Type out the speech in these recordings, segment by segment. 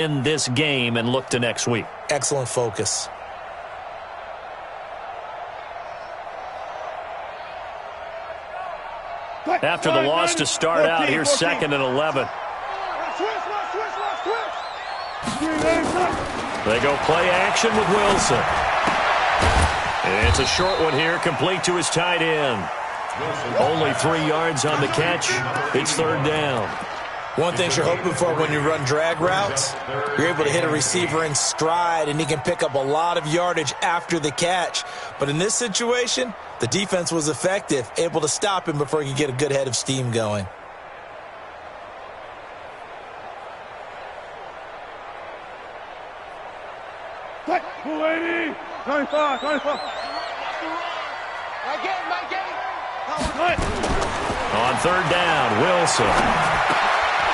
in this game and look to next week. Excellent focus. After the loss to start out, here's 2nd and 11. They go play action with Wilson. And it's a short one here, complete to his tight end. Only 3 yards on the catch. It's 3rd down. One thing you're hoping for when you run drag routes, you're able to hit a receiver in stride, and he can pick up a lot of yardage after the catch. But in this situation, the defense was effective, able to stop him before he could get a good head of steam going. Take 280, 95, 95. On 3rd down, Wilson.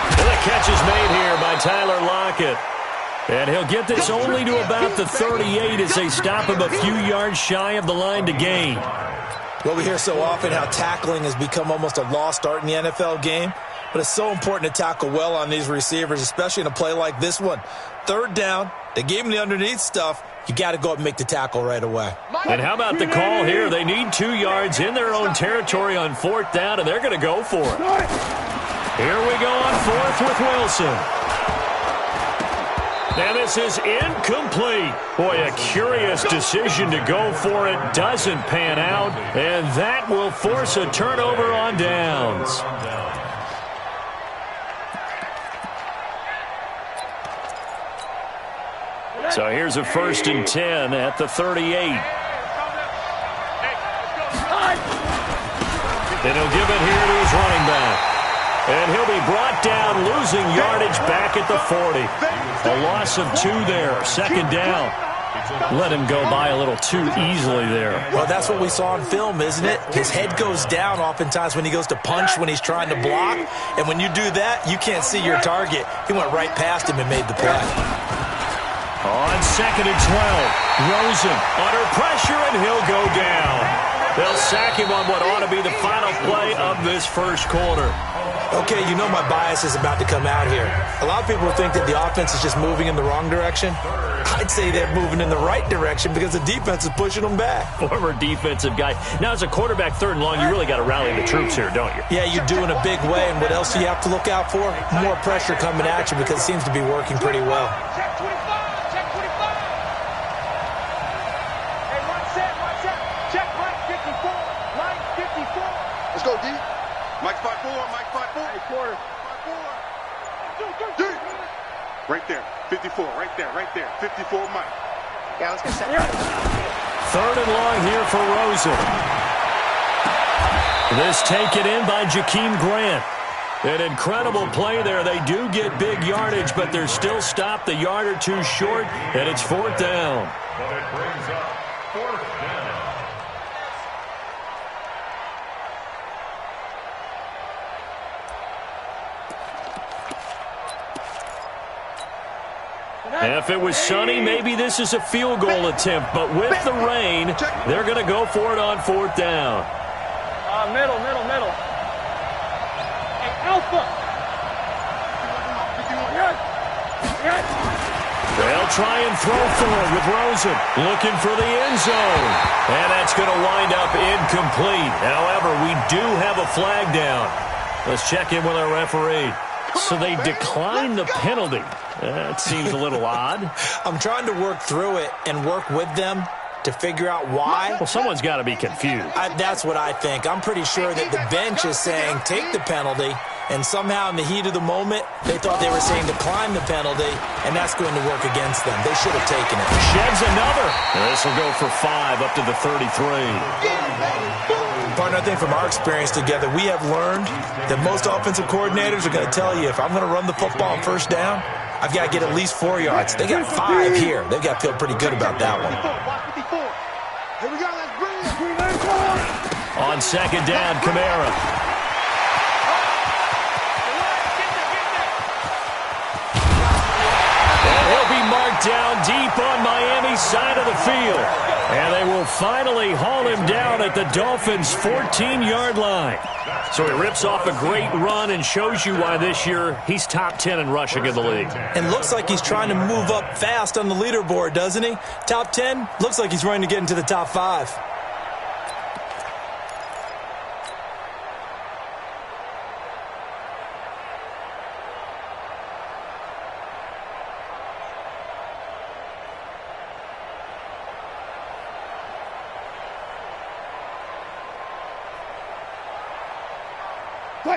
And the catch is made here by Tyler Lockett. And he'll get this only to about the 38 as they stop him a few yards shy of the line to gain. Well, we hear so often how tackling has become almost a lost art in the NFL game. But it's so important to tackle well on these receivers, especially in a play like this one. 3rd down, they gave him the underneath stuff. You got to go up and make the tackle right away. And how about the call here? They need 2 yards in their own territory on 4th down, and they're going to go for it. Here we go on 4th with Wilson. And this is incomplete. Boy, a curious decision to go for it. Doesn't pan out, and that will force a turnover on downs. So here's a 1st and 10 at the 38. And he'll give it here to his running back. And he'll be brought down, losing yardage back at the 40. A loss of 2 there, 2nd down. Let him go by a little too easily there. Well, that's what we saw in film, isn't it? His head goes down oftentimes when he goes to punch, when he's trying to block. And when you do that, you can't see your target. He went right past him and made the play. On 2nd and 12, Rosen under pressure, and he'll go down. They'll sack him on what ought to be the final play of this 1st quarter. Okay, you know my bias is about to come out here. A lot of people think that the offense is just moving in the wrong direction. I'd say they're moving in the right direction because the defense is pushing them back. Former defensive guy. Now, as a quarterback, 3rd and long, you really got to rally the troops here, don't you? Yeah, you do in a big way, and what else do you have to look out for? More pressure coming at you because it seems to be working pretty well. Let's go, D. Mike 5-4, Mike 5-4. Hey, quarter. 5-4. D. Right there. 54, right there. 54, Mike. Yeah, let's get set. 3rd and long here for Rosen. This taken in by Jakeem Grant. An incredible play there. They do get big yardage, but they're still stopped a yard or 2 short, and it's 4th down. But it brings up 4th down. If it was sunny, maybe this is a field goal attempt, but with the rain, they're going to go for it on 4th down. Middle. Hey, Alpha. They'll try and throw for it with Rosen, looking for the end zone. And that's going to wind up incomplete. However, we do have a flag down. Let's check in with our referee. So they declined the penalty. That seems a little odd. I'm trying to work through it and work with them to figure out why. Well, someone's got to be confused. That's what I think. I'm pretty sure that the bench is saying take the penalty, and somehow in the heat of the moment, they thought they were saying decline the penalty, and that's going to work against them. They should have taken it. Sheds another. This will go for 5 up to the 33. Partner, I think from our experience together, we have learned that most offensive coordinators are going to tell you, if I'm going to run the football on 1st down, I've got to get at least 4 yards. They got 5 here. They've got to feel pretty good about that one. Here we go. Let's bring it. On 2nd down, Kamara. And he'll be marked down deep on Miami's side of the field. And they will finally haul him down at the Dolphins' 14-yard line. So he rips off a great run and shows you why this year he's top 10 in rushing in the league. And looks like he's trying to move up fast on the leaderboard, doesn't he? Top 10, looks like he's running to get into the top 5.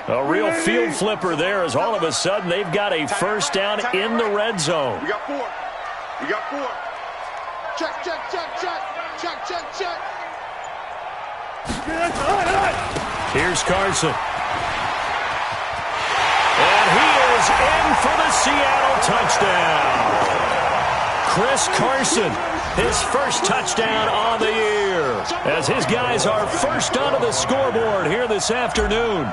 A real field flipper there as all of a sudden they've got a first down in the red zone. We got 4. We got 4. Check, check, check, check. Check, check, check. Here's Carson. And he is in for the Seattle touchdown. Chris Carson, his first touchdown on the year, as his guys are first onto the scoreboard here this afternoon.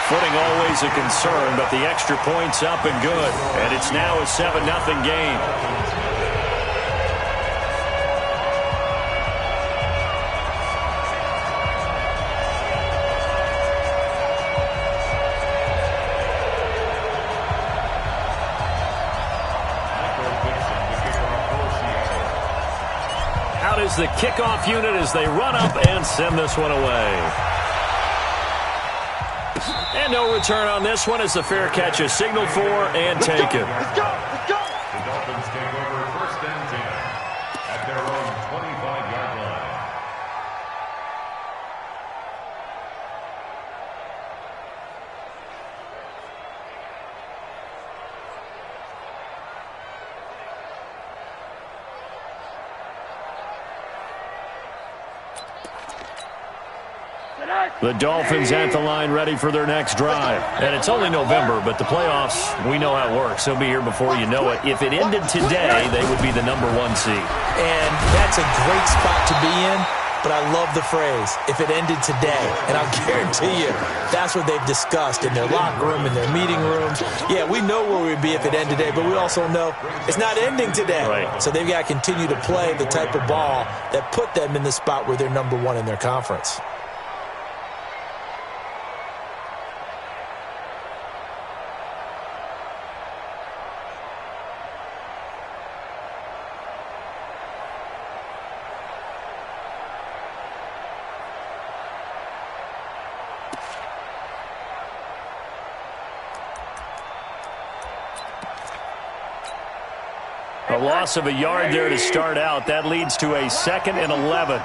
Footing always a concern, but the extra point's up and good. And it's now a 7-0 game. Out is the kickoff unit as they run up and send this one away. And no return on this one as the fair catch is signaled for and taken. Let's go, let's go. The Dolphins take over first and 10 at their own 25-yard line. The Dolphins at the line ready for their next drive. And it's only November, but the playoffs, we know how it works. They'll be here before you know it. If it ended today, they would be the #1 seed. And that's a great spot to be in, but I love the phrase, if it ended today. And I'll guarantee you, that's what they've discussed in their locker room, in their meeting rooms. Yeah, we know where we'd be if it ended today, but we also know it's not ending today. Right. So they've got to continue to play the type of ball that put them in the spot where they're #1 in their conference. A loss of a yard there to start out. That leads to a 2nd and 11.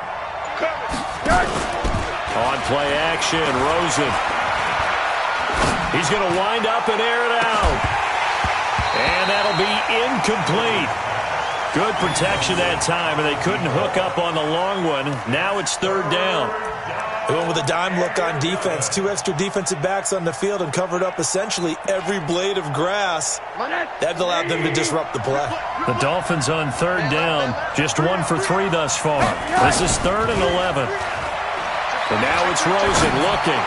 On play action, Rosen. He's going to wind up and air it out. And that'll be incomplete. Good protection that time, and they couldn't hook up on the long one. Now it's 3rd down. They went with a dime look on defense. 2 extra defensive backs on the field and covered up essentially every blade of grass. That allowed them to disrupt the play. The Dolphins on 3rd down. Just 1 for 3 thus far. This is 3rd and 11. And now it's Rosen looking.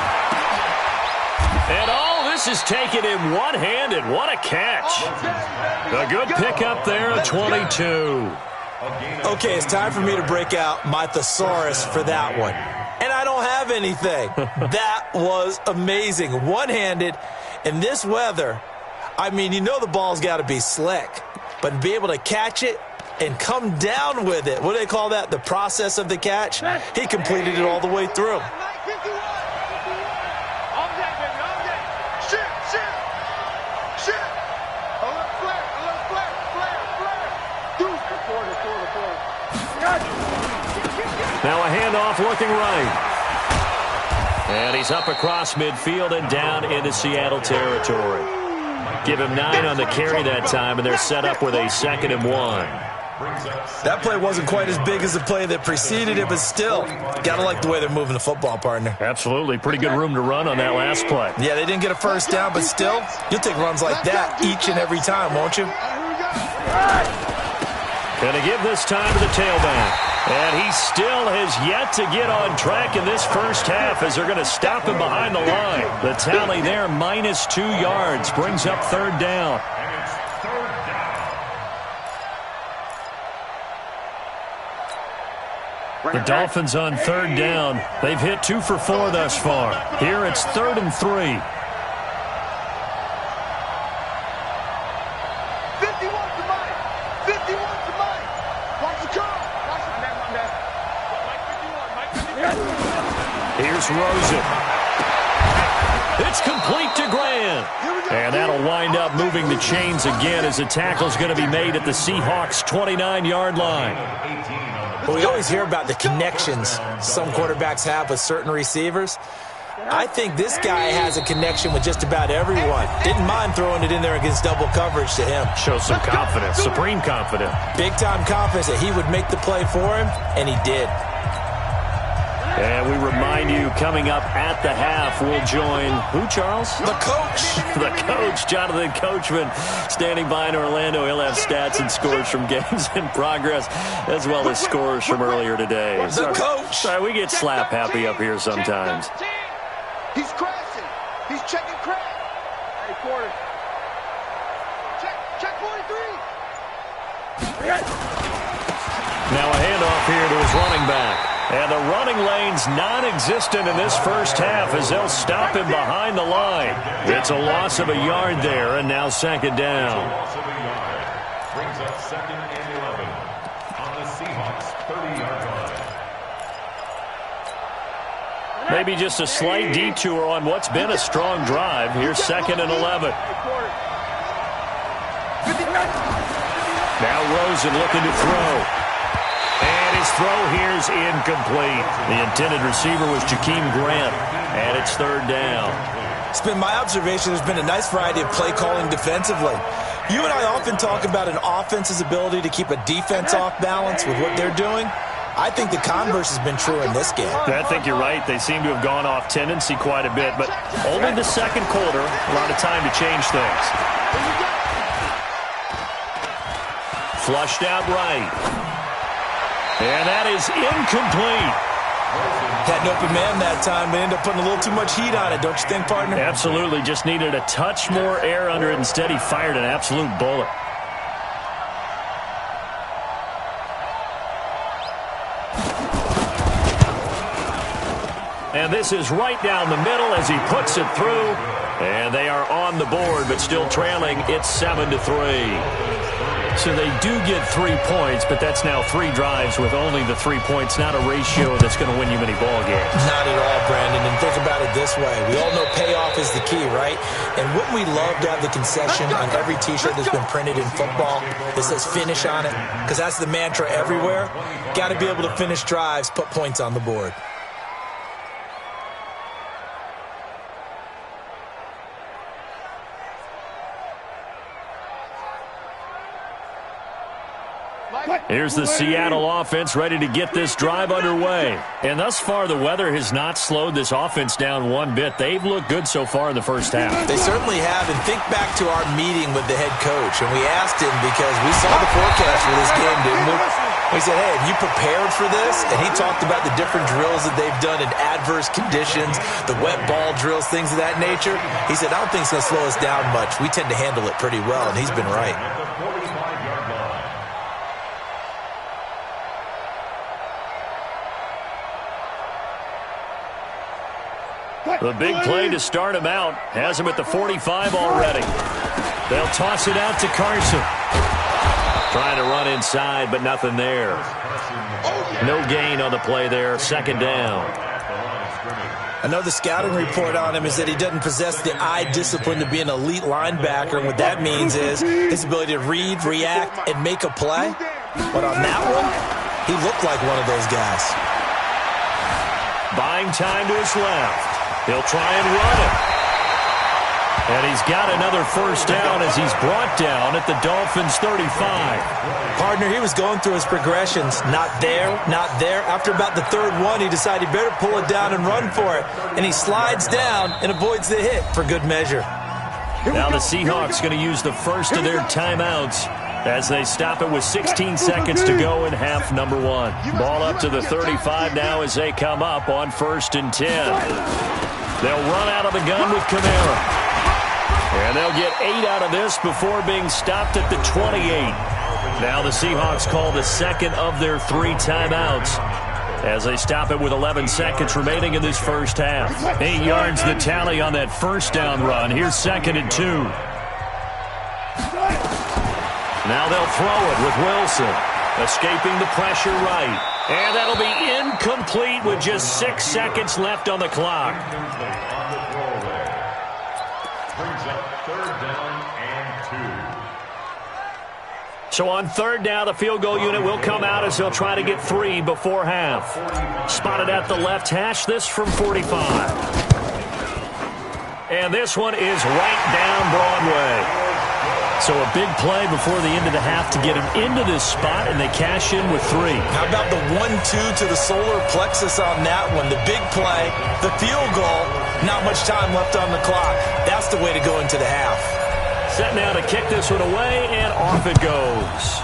And this is taken in one-handed. What a catch. A good pickup there at 22. Okay, it's time for me to break out my thesaurus for that one. And I don't have anything. That was amazing. One-handed in this weather. I mean, you know the ball's got to be slick. But to be able to catch it and come down with it, what do they call that? The process of the catch? He completed it all the way through. Now a handoff looking right. And he's up across midfield and down into Seattle territory. Give him 9 on the carry that time, and they're set up with a 2nd and 1. That play wasn't quite as big as the play that preceded it, but still, gotta like the way they're moving the football, partner. Absolutely. Pretty good room to run on that last play. Yeah, they didn't get a first down, but still, you'll take runs like that each and every time, won't you? Going to give this time to the tailback. And he still has yet to get on track in this first half as they're going to stop him behind the line. The tally there, -2 yards, brings up 3rd down. The Dolphins on third down. They've hit 2 for 4 thus far. Here it's 3rd and 3. 51 to Mike. 51 to Mike. Watch the curl. Watch the Mike 51. Here's Rosen. It's complete to Grant. And that'll wind up moving the chains again as the tackle's going to be made at the Seahawks' 29-yard line. Well, we always hear about the connections some quarterbacks have with certain receivers. I think this guy has a connection with just about everyone. Didn't mind throwing it in there against double coverage to him. Shows some confidence, supreme confidence. Big-time confidence that he would make the play for him, and he did. And we remind you, coming up at the half, we'll join who, Charles? The coach. The coach, Jonathan Coachman, standing by in Orlando. He'll have stats and scores from games in progress, as well as scores from earlier today. The coach. Sorry, we get slap happy up here sometimes. He's crashing. He's checking crash. Hey, quarter. Check 43. Now a handoff here to his running back. And the running lane's non-existent in this first half as they'll stop him behind the line. It's a loss of a yard there, and now 2nd down. Loss of a yard. Brings up 2nd and 11 on the Seahawks' 30-yard line. Maybe just a slight detour on what's been a strong drive. Here's 2nd and 11. Now Rosen looking to throw. And his throw here's incomplete. The intended receiver was Jakeem Grant, and it's 3rd down. It's been my observation there's been a nice variety of play calling defensively. You and I often talk about an offense's ability to keep a defense off balance with what they're doing. I think the converse has been true in this game. I think you're right. They seem to have gone off tendency quite a bit, but only the 2nd quarter, a lot of time to change things. Flushed out right. And that is incomplete. Had an open man that time, but ended up putting a little too much heat on it, don't you think, partner? Absolutely. Just needed a touch more air under it. Instead, he fired an absolute bullet. And this is right down the middle as he puts it through. And they are on the board, but still trailing. It's 7-3. So they do get 3 points, but that's now 3 drives with only the 3 points, not a ratio that's going to win you many ball games. Not at all, Brandon. And think about it this way. We all know payoff is the key, right? And wouldn't we love to have the concession on every T-shirt that's been printed in football that says finish on it? Because that's the mantra everywhere. Got to be able to finish drives, put points on the board. Here's the Seattle offense ready to get this drive underway. And thus far, the weather has not slowed this offense down one bit. They've looked good so far in the first half. They certainly have. And think back to our meeting with the head coach. And we asked him because we saw the forecast for this game, didn't we? We said, hey, have you prepared for this? And he talked about the different drills that they've done in adverse conditions, the wet ball drills, things of that nature. He said, I don't think it's going to slow us down much. We tend to handle it pretty well, and he's been right. The big play to start him out has him at the 45 already. They'll toss it out to Carson. Trying to run inside, but nothing there. No gain on the play there. 2nd down. I know the scouting report on him is that he doesn't possess the eye discipline to be an elite linebacker. And what that means is his ability to read, react, and make a play. But on that one, he looked like one of those guys. Buying time to his left. He'll try and run it. And he's got another first down as he's brought down at the Dolphins' 35. Partner, he was going through his progressions. Not there, not there. After about the 3rd one, he decided he better pull it down and run for it. And he slides down and avoids the hit for good measure. Now the Seahawks going to use the first of their timeouts as they stop it with 16 seconds to go in half number 1. Ball up to the 35 now as they come up on 1st and 10. They'll run out of the gun with Kamara. And they'll get 8 out of this before being stopped at the 28. Now the Seahawks call the second of their 3 timeouts. as they stop it with 11 seconds remaining in this first half. 8 yards the tally on that first down run. Here's 2nd and 2. Now they'll throw it with Wilson. Escaping the pressure right. And that'll be incomplete with just 6 seconds left on the clock. Brings up 3rd down and 2. So on 3rd down, the field goal unit will come out as they'll try to get 3 before half. Spotted at the left hash, this from 45. And this one is right down Broadway. So a big play before the end of the half to get him into this spot, and they cash in with 3. How about the 1-2 to the solar plexus on that one? The big play, the field goal, not much time left on the clock. That's the way to go into the half. Set now to kick this one away, and off it goes.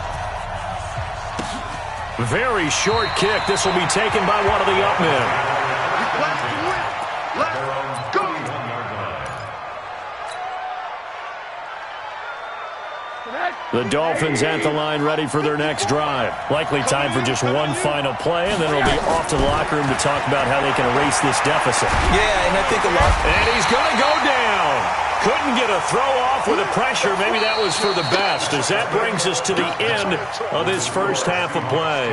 Very short kick. This will be taken by one of the up men. Let's go. The Dolphins at the line ready for their next drive. Likely time for just one final play, and then it'll be off to the locker room to talk about how they can erase this deficit. Yeah, and I think a lot. And he's going to go down. Couldn't get a throw off with the pressure. Maybe that was for the best, as that brings us to the end of this first half of play.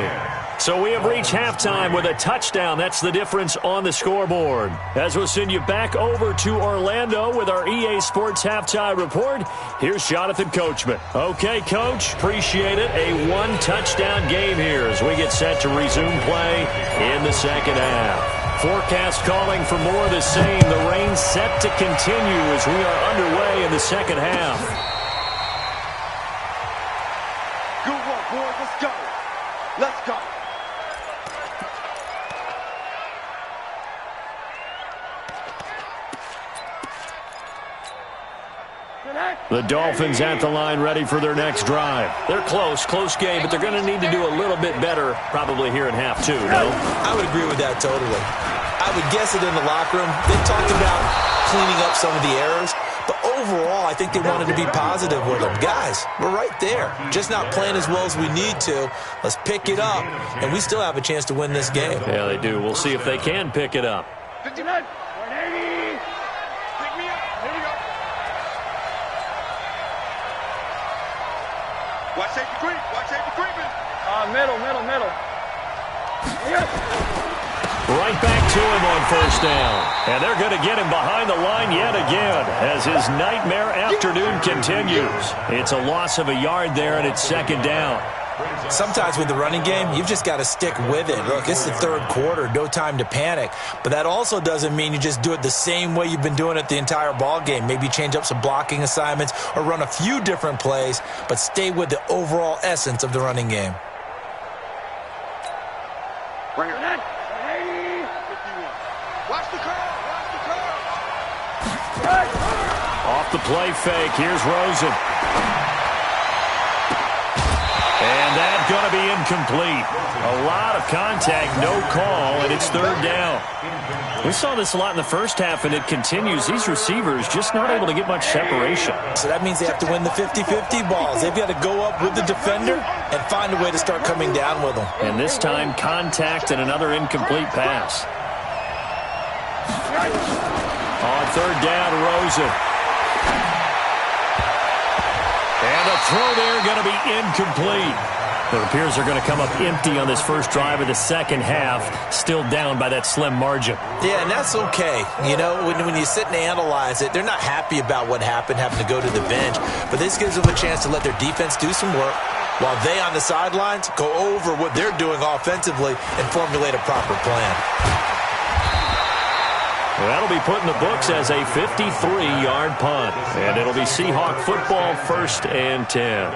So we have reached halftime with a touchdown. That's the difference on the scoreboard. As we'll send you back over to Orlando with our EA Sports Halftime Report, here's Jonathan Coachman. Okay, Coach, appreciate it. A one-touchdown game here as we get set to resume play in the second half. Forecast calling for more of the same. The rain set to continue as we are underway in the second half. Good work, boys. Let's go. Let's go. The Dolphins at the line ready for their next drive. They're close game, but they're going to need to do a little bit better probably here in half 2, no? I would agree with that totally. I would guess it in the locker room. They talked about cleaning up some of the errors, but overall I think they wanted to be positive with them. Guys, we're right there. Just not playing as well as we need to. Let's pick it up, and we still have a chance to win this game. Yeah, they do. We'll see if they can pick it up. 59. 180. Pick me up. Here we go. Watch safety creep. Watch safety creeping. Middle. Yes. Right back to him on first down. And they're going to get him behind the line yet again as his nightmare afternoon continues. It's a loss of a yard there, and it's second down. Sometimes with the running game, you've just got to stick with it. Look, it's the third quarter, no time to panic. But that also doesn't mean you just do it the same way you've been doing it the entire ball game. Maybe change up some blocking assignments or run a few different plays, but stay with the overall essence of the running game. Right here. 51. Watch the curve. Off the play fake, here's Rosen. And that's going to be incomplete. A lot of contact, no call, and it's third down. We saw this a lot in the first half, and it continues. These receivers just not able to get much separation. So that means they have to win the 50-50 balls. They've got to go up with the defender and find a way to start coming down with them. And this time, contact and another incomplete pass. On third down, Rosen. And the throw there going to be incomplete. It appears they're going to come up empty on this first drive of the second half, still down by that slim margin. Yeah, and that's okay. You know, when you sit and analyze it, they're not happy about what happened, having to go to the bench. But this gives them a chance to let their defense do some work while they on the sidelines go over what they're doing offensively and formulate a proper plan. Well, that'll be put in the books as a 53-yard punt. And it'll be Seahawk football, 1st and 10.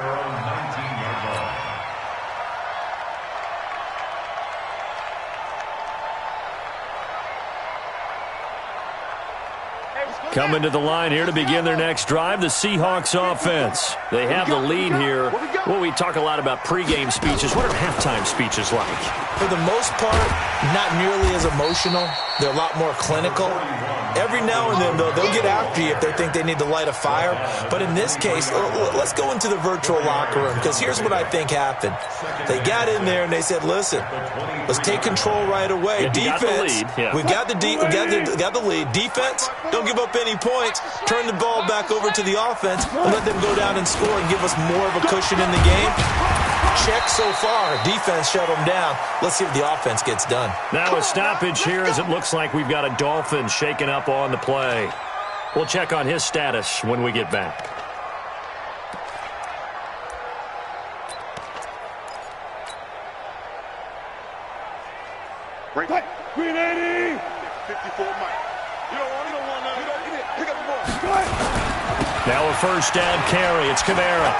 Coming to the line here to begin their next drive, the Seahawks offense. They have the lead here. Well, we talk a lot about pregame speeches. What are halftime speeches like? For the most part, not nearly as emotional. They're a lot more clinical. Every now and then, though, they'll get after you if they think they need to light a fire. But in this case, let's go into the virtual locker room, because here's what I think happened. They got in there and they said, listen, let's take control right away. Defense, we got the lead. Defense, don't give up any points. Turn the ball back over to the offense and let them go down and score and give us more of a cushion in the game. Check so far. Defense shut them down. Let's see if the offense gets done. Now a stoppage here as it looks like we've got a Dolphin shaking up on the play. We'll check on his status when we get back. Right. 380. 54 Mike. You don't want to pick up the ball. Now a first down carry. It's Kamara.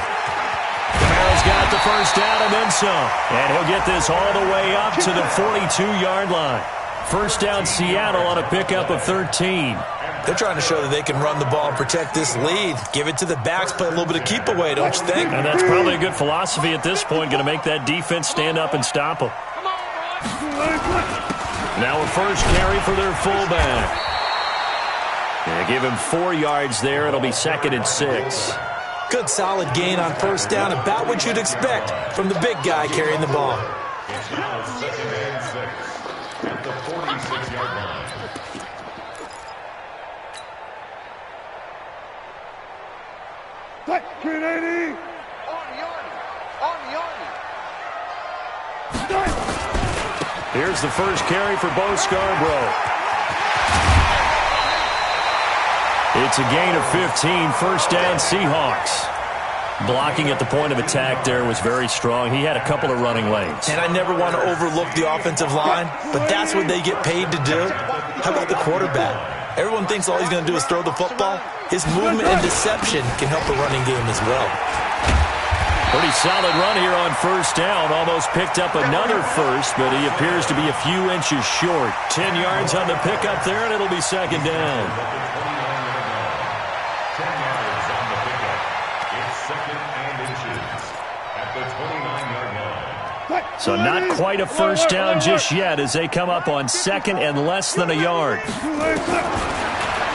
Kamara's got the first down and then some. And he'll get this all the way up to the 42-yard line. First down Seattle on a pickup of 13. They're trying to show that they can run the ball and protect this lead. Give it to the backs, play a little bit of keep away, don't you think? And that's probably a good philosophy at this point, going to make that defense stand up and stop them. Now a first carry for their fullback. They give him 4 yards there. It'll be 2nd and 6. Good solid gain on first down, about what you'd expect from the big guy carrying the ball. It's now 2nd and 6 at the 46-yard line. Like 380. Here's the first carry for Bo Scarborough. It's a gain of 15, first down Seahawks. Blocking at the point of attack there was very strong. He had a couple of running lanes. And I never want to overlook the offensive line, but that's what they get paid to do. How about the quarterback? Everyone thinks all he's going to do is throw the football. His movement and deception can help a running game as well. Pretty solid run here on first down. Almost picked up another first, but he appears to be a few inches short. 10 yards on the pickup there, and it'll be 2nd down. 10 yards on the pickup. It's 2nd and inches at the 29-yard line. So not quite a first down just yet as they come up on 2nd and less than a yard.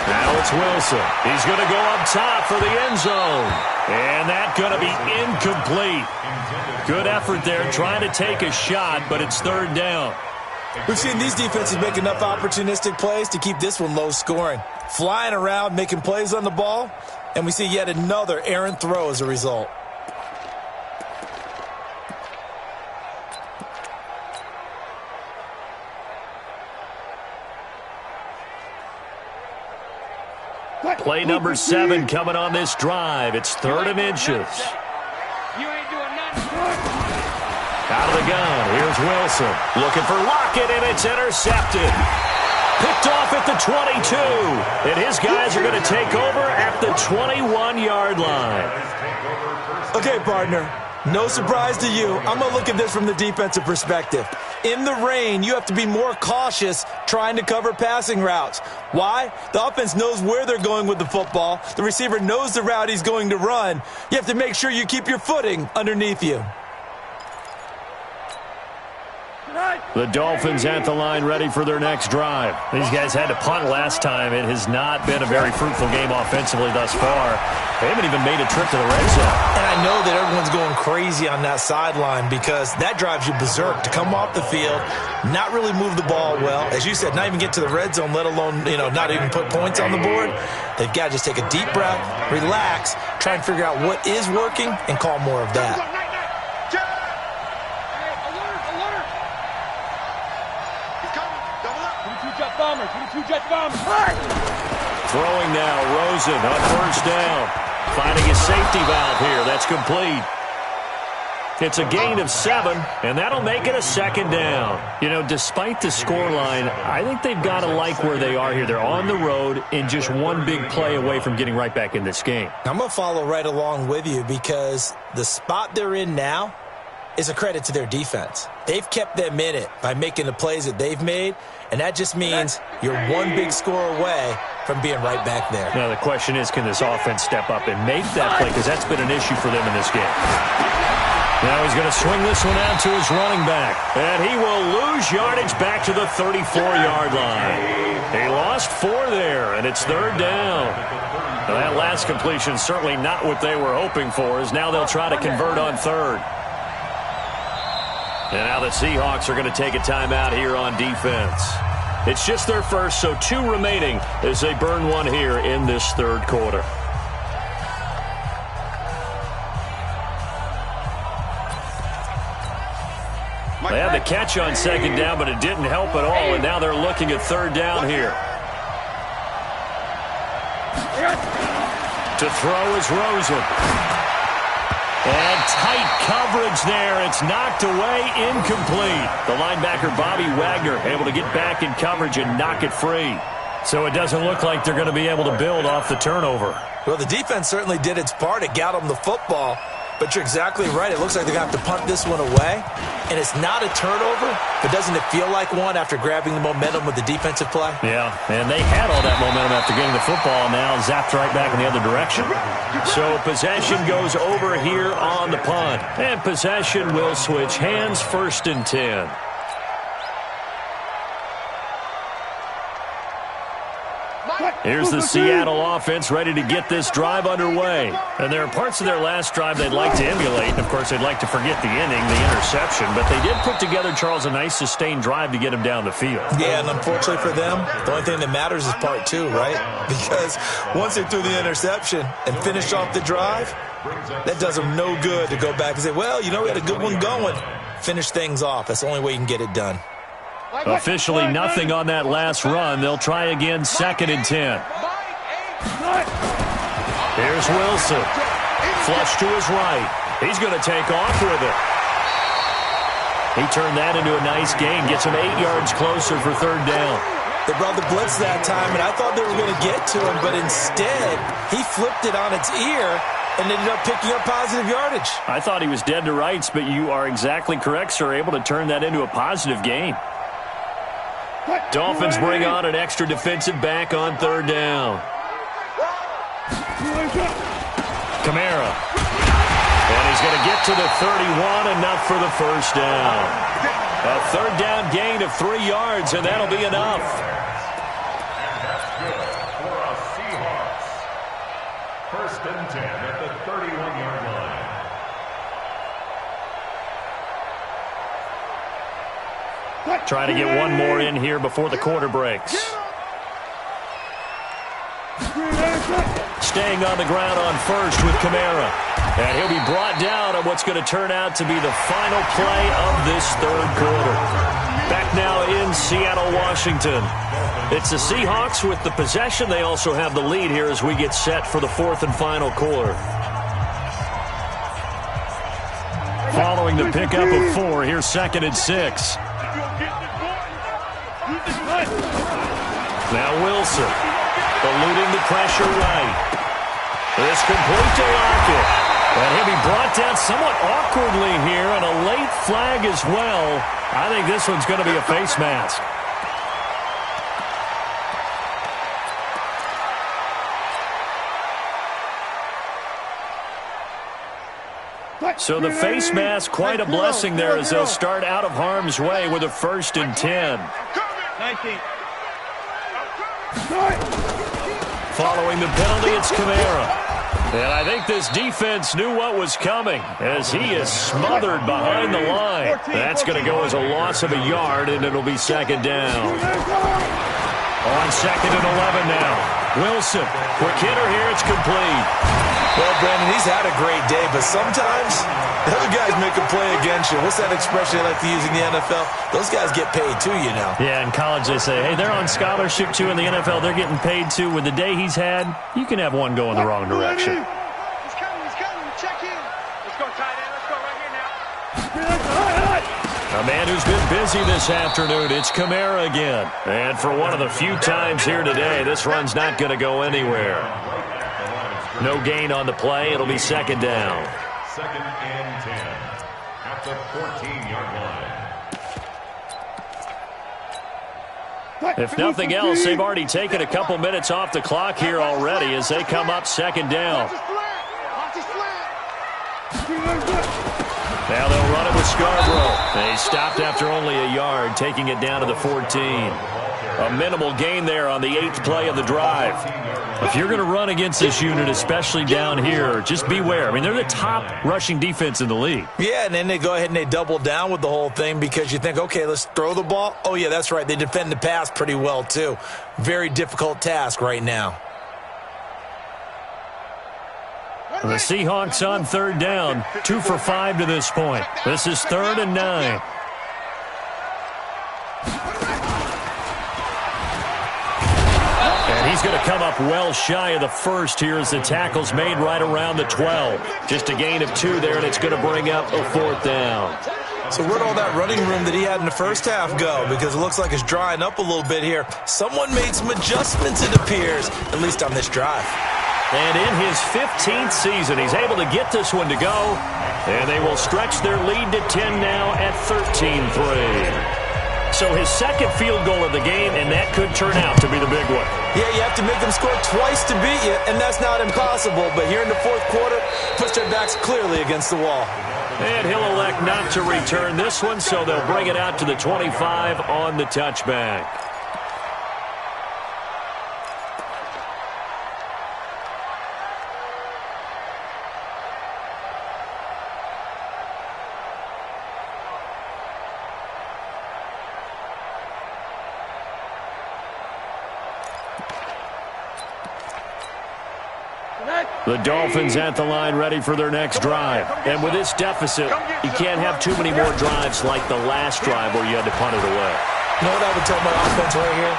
Now it's Wilson. He's going to go up top for the end zone. And that's going to be incomplete. Good effort there trying to take a shot, but it's 3rd down. We've seen these defenses make enough opportunistic plays to keep this one low scoring. Flying around, making plays on the ball, and we see yet another errant throw as a result. Play number 7 coming on this drive. It's 3rd and inches. You ain't doing nothing. Out of the gun. Here's Wilson. Looking for Lockett, and it's intercepted. Picked off at the 22. And his guys are going to take over at the 21-yard line. Okay, partner. No surprise to you. I'm going to look at this from the defensive perspective. In the rain, you have to be more cautious trying to cover passing routes. Why? The offense knows where they're going with the football. The receiver knows the route he's going to run. You have to make sure you keep your footing underneath you. The Dolphins at the line ready for their next drive. These guys had to punt last time. It has not been a very fruitful game offensively thus far. They haven't even made a trip to the red zone. And I know that everyone's going crazy on that sideline because that drives you berserk to come off the field, not really move the ball well. As you said, not even get to the red zone, let alone, not even put points on the board. They've got to just take a deep breath, relax, try and figure out what is working and call more of that. Throwing now, Rosen on first down. Finding a safety valve here. That's complete. It's a gain of 7, and that'll make it a 2nd down. Despite the scoreline, I think they've got to like where they are here. They're on the road and just one big play away from getting right back in this game. I'm going to follow right along with you because the spot they're in now is a credit to their defense. They've kept them in it by making the plays that they've made, and that just means you're one big score away from being right back there. Now the question is, can this offense step up and make that play? Because that's been an issue for them in this game. Now he's going to swing this one out to his running back. And he will lose yardage back to the 34-yard line. He lost 4 there, and it's 3rd down. Now that last completion certainly not what they were hoping for, as now they'll try to convert on 3rd. And now the Seahawks are going to take a timeout here on defense. It's just their first, so 2 remaining as they burn one here in this 3rd quarter. They had the catch on 2nd down, but it didn't help at all, and now they're looking at 3rd down here. To throw is Rosen. And tight coverage there. It's knocked away, incomplete. The linebacker, Bobby Wagner, able to get back in coverage and knock it free. So it doesn't look like they're going to be able to build off the turnover. Well, the defense certainly did its part. It got them the football. But you're exactly right. It looks like they're going to have to punt this one away. And it's not a turnover, but doesn't it feel like one after grabbing the momentum with the defensive play? Yeah, and they had all that momentum after getting the football, now zapped right back in the other direction. So possession goes over here on the punt. And possession will switch hands, 1st and 10. Here's the Seattle offense ready to get this drive underway. And there are parts of their last drive they'd like to emulate. And, of course, they'd like to forget the inning, the interception. But they did put together, Charles, a nice sustained drive to get him down the field. Yeah, and unfortunately for them, the only thing that matters is part 2, right? Because once they threw the interception and finished off the drive, that does them no good to go back and say, well, you know, we had a good one going. Finish things off. That's the only way you can get it done. Officially nothing on that last run. They'll try again, 2nd and 10. Here's Wilson. Flush to his right. He's going to take off with it. He turned that into a nice gain. Gets him 8 yards closer for 3rd down. They brought the blitz that time, and I thought they were going to get to him, but instead, he flipped it on its ear and ended up picking up positive yardage. I thought he was dead to rights, but you are exactly correct, sir. Able to turn that into a positive gain. Dolphins bring on an extra defensive back on 3rd down. Kamara. And he's going to get to the 31, enough for the 1st down. A 3rd down gain of 3 yards, and that'll be enough. And that's good for a Seahawks. 1st and 10 at the 31-yard line. Trying to get one more in here before the quarter breaks. Staying on the ground on 1st with Kamara. And he'll be brought down on what's going to turn out to be the final play of this 3rd quarter. Back now in Seattle, Washington. It's the Seahawks with the possession. They also have the lead here as we get set for the 4th and final quarter. Following the pickup of 4, here's 2nd and 6. Now Wilson, eluding the pressure right. It's complete to Lockett. And he'll be brought down somewhat awkwardly here, and a late flag as well. I think this one's going to be a face mask. So the face mask, quite a blessing there as they'll start out of harm's way with a 1st and 10. 19. Following the penalty, it's Kamara. And I think this defense knew what was coming as he is smothered behind the line. That's going to go as a loss of a yard, and it'll be 2nd down. On 2nd and 11 now. Wilson, quick hitter here, it's complete. Well, Brandon, he's had a great day, but sometimes the other guys make a play against you. What's that expression they like to use in the NFL? Those guys get paid too, you know. Yeah, in college they say, hey, they're on scholarship too. In the NFL, they're getting paid too. With the day he's had, you can have one go in the wrong direction. He's coming, check in. Let's go, tight end, let's go right here now. A man who's been busy this afternoon, it's Kamara again. And for one of the few times here today, this run's not going to go anywhere. No gain on the play. It'll be 2nd down. 2nd and 10 at the 14-yard line. If nothing else, they've already taken a couple minutes off the clock here already as they come up 2nd down. Now they'll run it with Scarborough. They stopped after only a yard, taking it down to the 14. A minimal gain there on the 8th play of the drive. If you're going to run against this unit, especially down here, just beware. I mean, they're the top rushing defense in the league. Yeah, and then they go ahead and they double down with the whole thing because you think, okay, let's throw the ball. Oh, yeah, that's right. They defend the pass pretty well, too. Very difficult task right now. The Seahawks on 3rd down, 2 for 5 to this point. This is 3rd and 9. And he's going to come up well shy of the first here as the tackle's made right around the 12. Just a gain of 2 there, and it's going to bring up a 4th down. So where'd all that running room that he had in the first half go? Because it looks like it's drying up a little bit here. Someone made some adjustments, it appears, at least on this drive. And in his 15th season, he's able to get this one to go. And they will stretch their lead to 10 now at 13-3. So his second field goal of the game, and that could turn out to be the big one. Yeah, you have to make them score twice to beat you, and that's not impossible. But here in the 4th quarter, push their backs clearly against the wall. And he'll elect not to return this one, so they'll bring it out to the 25 on the touchback. The Dolphins at the line ready for their next drive. And with this deficit, you can't have too many more drives like the last drive where you had to punt it away. You know what I would tell my offense right here?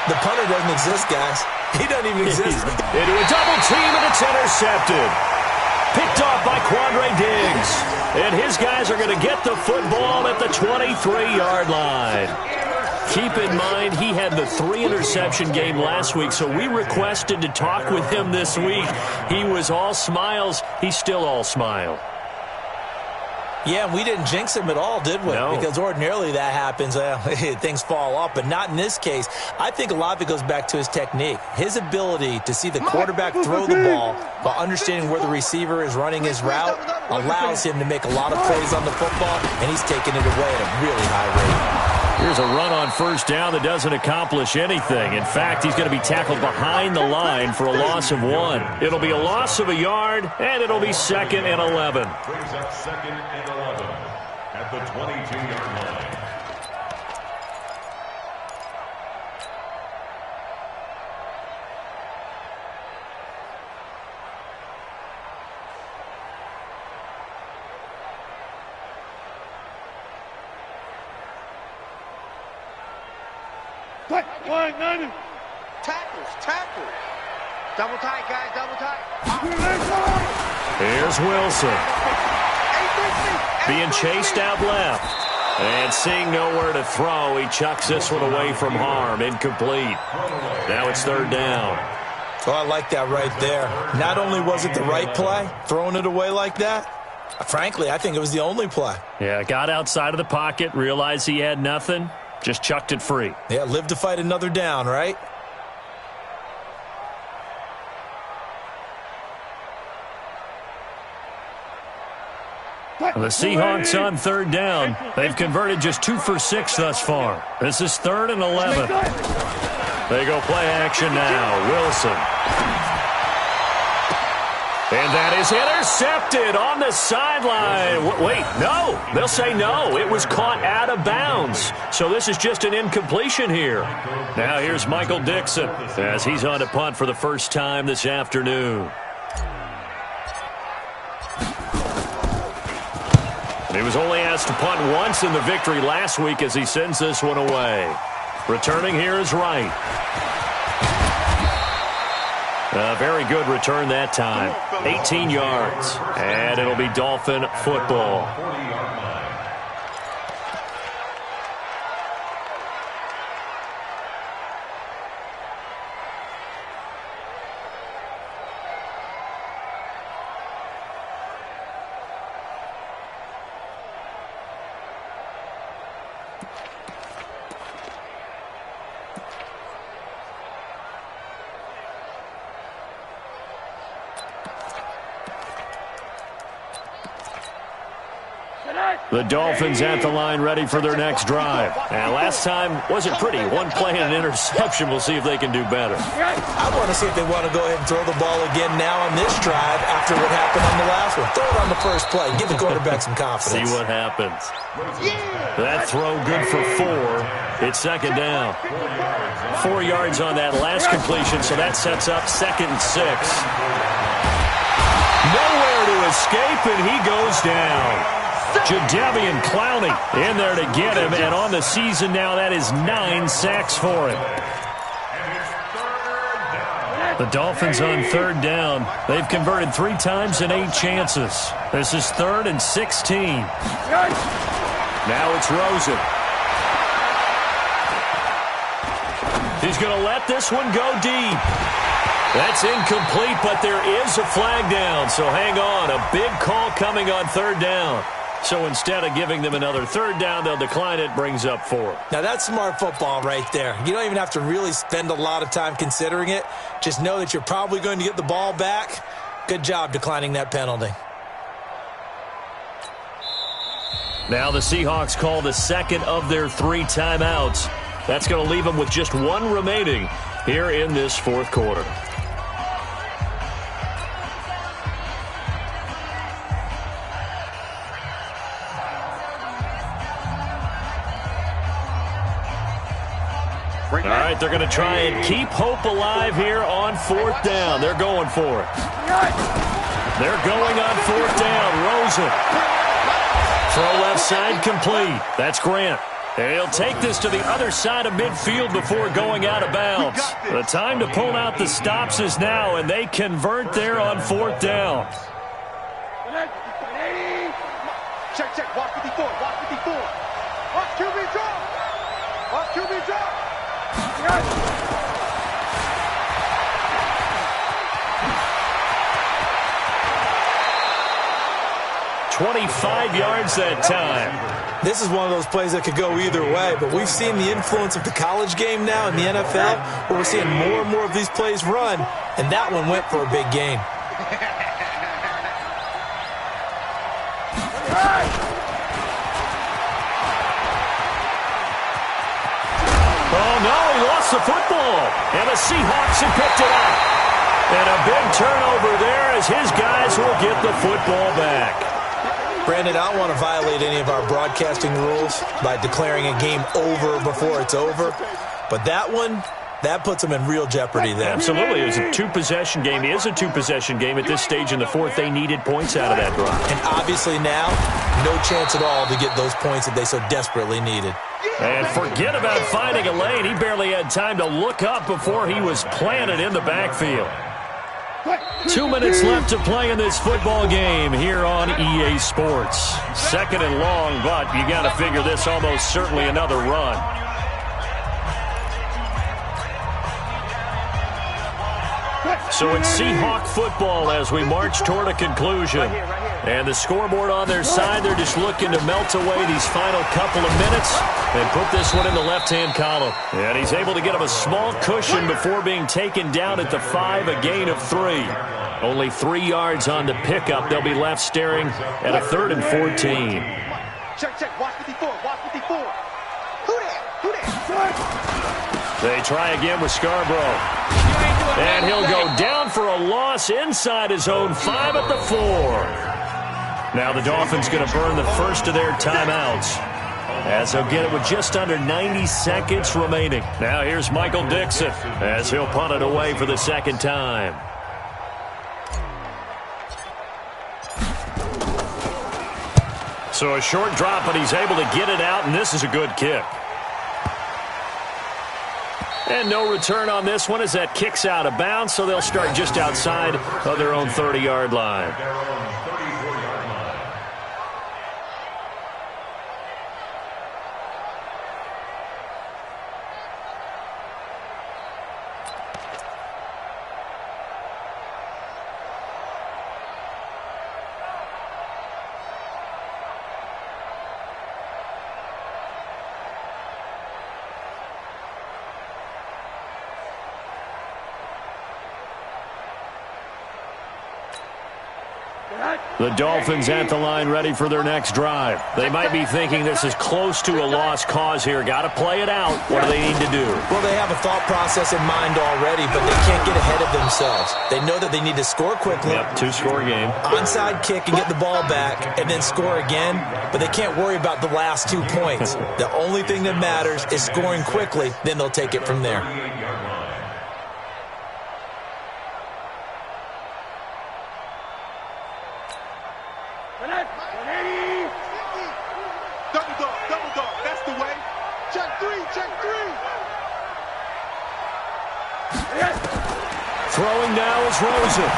The punter doesn't exist, guys. He doesn't even exist. Into a double team, and it's intercepted. Picked off by Quandre Diggs. And his guys are going to get the football at the 23-yard line. Keep in mind, he had the 3-interception game last week, so we requested to talk with him this week. He was all smiles. He's still all smile. Yeah, we didn't jinx him at all, did we? No. Because ordinarily that happens. Things fall off, but not in this case. I think a lot of it goes back to his technique. His ability to see the quarterback throw the ball while understanding where the receiver is running his route allows him to make a lot of plays on the football, and he's taking it away at a really high rate. Here's a run on 1st down that doesn't accomplish anything. In fact, he's going to be tackled behind the line for a loss of 1. It'll be a loss of a yard, and it'll be 2nd and 11. Brings up 2nd and 11 at the 22-yard line. Tackles. Double tight, guys, double tight. Here's Wilson. Being chased out left. And seeing nowhere to throw, he chucks this one away from harm. Incomplete. Now it's 3rd down. Oh, I like that right there. Not only was it the right play, throwing it away like that, frankly, I think it was the only play. Yeah, got outside of the pocket, realized he had nothing, just chucked it free. Yeah, live to fight another down, right? The Seahawks on 3rd down. They've converted just 2 for 6 thus far. This is 3rd and 11. They go play action now. Wilson. And that is intercepted on the sideline. Wait, no. They'll say no. It was caught out of bounds. So this is just an incompletion here. Now here's Michael Dixon as he's on to punt for the first time this afternoon. He was only asked to punt once in the victory last week as he sends this one away. Returning here is Wright. A very good return that time. 18 yards. And it'll be Dolphin football. The Dolphins at the line ready for their next drive. And last time wasn't pretty. One play and an interception. We'll see if they can do better. I want to see if they want to go ahead and throw the ball again now on this drive after what happened on the last one. Throw it on the first play. Give the quarterback some confidence. See what happens. That throw good for 4. It's second down. 4 yards on that last completion, so that sets up 2nd and 6. Nowhere to escape, and he goes down. Jadeveon Clowney in there to get him, and on the season now, that is 9 sacks for him. The Dolphins on 3rd down. They've converted 3 times in 8 chances. This is 3rd and 16. Now it's Rosen. He's going to let this one go deep. That's incomplete, but there is a flag down, so hang on. A big call coming on 3rd down. So instead of giving them another 3rd down, they'll decline it, brings up 4. Now, that's smart football right there. You don't even have to really spend a lot of time considering it. Just know that you're probably going to get the ball back. Good job declining that penalty. Now the Seahawks call the second of their 3 timeouts. That's going to leave them with just 1 remaining here in this 4th quarter. All right, they're going to try and keep hope alive here on 4th down. They're going for it. They're going on 4th down. Rosen. Throw left side complete. That's Grant. And he'll take this to the other side of midfield before going out of bounds. The time to pull out the stops is now, and they convert there on 4th down. Check. Watch 54. Watch 54. Watch QB drop. Watch QB drop. 25 yards that time. This is one of those plays that could go either way, but we've seen the influence of the college game now in the NFL, where we're seeing more and more of these plays run, and that one went for a big gain. Oh, no, he lost the football, and the Seahawks have picked it up. And a big turnover there as his guys will get the football back. Brandon, I don't want to violate any of our broadcasting rules by declaring a game over before it's over, but that one, that puts them in real jeopardy there. Absolutely. It was a 2-possession game. It is a 2-possession game at this stage in the 4th. They needed points out of that drive. And obviously now, no chance at all to get those points that they so desperately needed. And forget about finding a lane. He barely had time to look up before he was planted in the backfield. 2 minutes left to play in this football game here on EA Sports. 2nd and long, but you got to figure this almost certainly another run. So it's Seahawk football as we march toward a conclusion. And the scoreboard on their side, they're just looking to melt away these final couple of minutes and put this one in the left-hand column. And he's able to get him a small cushion before being taken down at the 5, a gain of 3. Only 3 yards on the pickup. They'll be left staring at a 3rd and 14. Check. Watch 54. Watch 54. Who that? They try again with Scarborough. And he'll go down for a loss inside his own 5 at the 4. Now the Dolphins going to burn the first of their timeouts, as they'll get it with just under 90 seconds remaining. Now here's Michael Dixon as he'll punt it away for the 2nd time. So a short drop, but he's able to get it out, and this is a good kick. And no return on this one as that kicks out of bounds, so they'll start just outside of their own 30-yard line. The Dolphins at the line ready for their next drive. They might be thinking this is close to a lost cause here. Got to play it out. What do they need to do? Well, they have a thought process in mind already, but they can't get ahead of themselves. They know that they need to score quickly. Yep, two-score game. Onside kick and get the ball back and then score again, but they can't worry about the last 2 points. The only thing that matters is scoring quickly, then they'll take it from there. Double dog, that's the way. Check three. Throwing now is Rosen.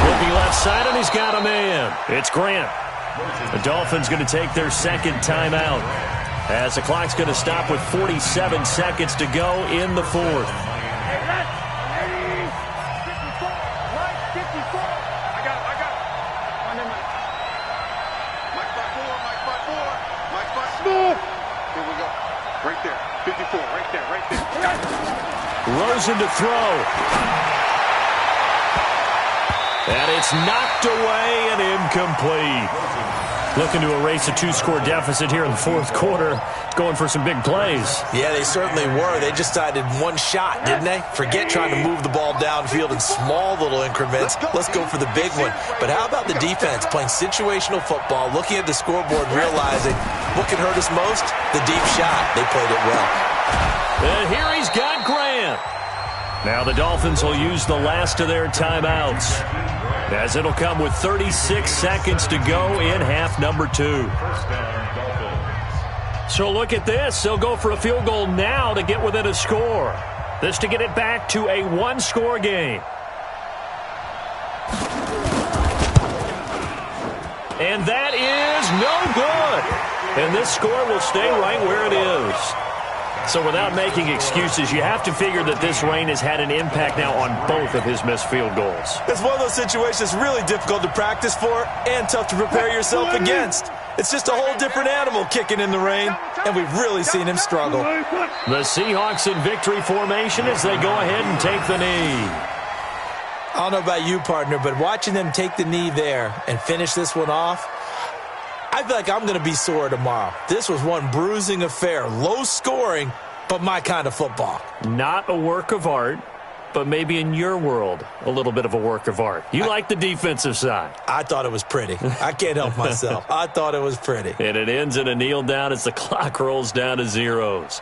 Looking left side, and he's got a man. It's Grant. The Dolphins going to take their second timeout as the clock's going to stop with 47 seconds to go in the fourth. Right there, 54, right there. Rosen to throw. And it's knocked away and incomplete. Looking to erase a two-score deficit here in the fourth quarter. Going for some big plays. Yeah, they certainly were. They just decided one shot, didn't they? Forget trying to move the ball downfield in small little increments. Let's go for the big one. But how about the defense playing situational football, looking at the scoreboard, realizing what can hurt us most? The deep shot. They played it well. And here he's got Grant. Now the Dolphins will use the last of their timeouts, as it'll come with 36 seconds to go in half number 2. So look at this. They'll go for a field goal now to get within a score. This to get it back to a one-score game. And that is no good. And this score will stay right where it is. So without making excuses, you have to figure that this rain has had an impact now on both of his missed field goals. It's one of those situations really difficult to practice for and tough to prepare yourself against. It's just a whole different animal kicking in the rain, and we've really seen him struggle. The Seahawks in victory formation as they go ahead and take the knee. I don't know about you, partner, but watching them take the knee there and finish this one off, I feel like I'm going to be sore tomorrow. This was one bruising affair. Low scoring, but my kind of football. Not a work of art, but maybe in your world, a little bit of a work of art. You like the defensive side. I thought it was pretty. I can't help myself. I thought it was pretty. And it ends in a kneel down as the clock rolls down to zeros.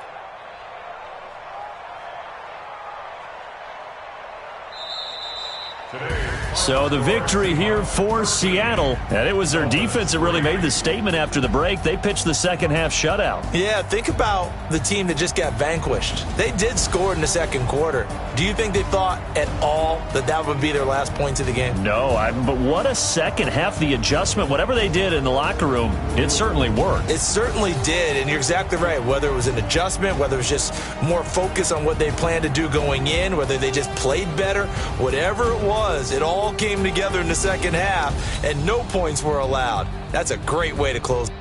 So the victory here for Seattle, and it was their defense that really made the statement after the break. They pitched the second half shutout. Yeah, think about the team that just got vanquished. They did score in the second quarter. Do you think they thought at all that that would be their last points of the game? No, but what a second half. The adjustment, whatever they did in the locker room, it certainly worked. It certainly did, and you're exactly right. Whether it was an adjustment, whether it was just more focus on what they planned to do going in, whether they just played better, whatever it was, it all came together in the second half, and no points were allowed. That's a great way to close.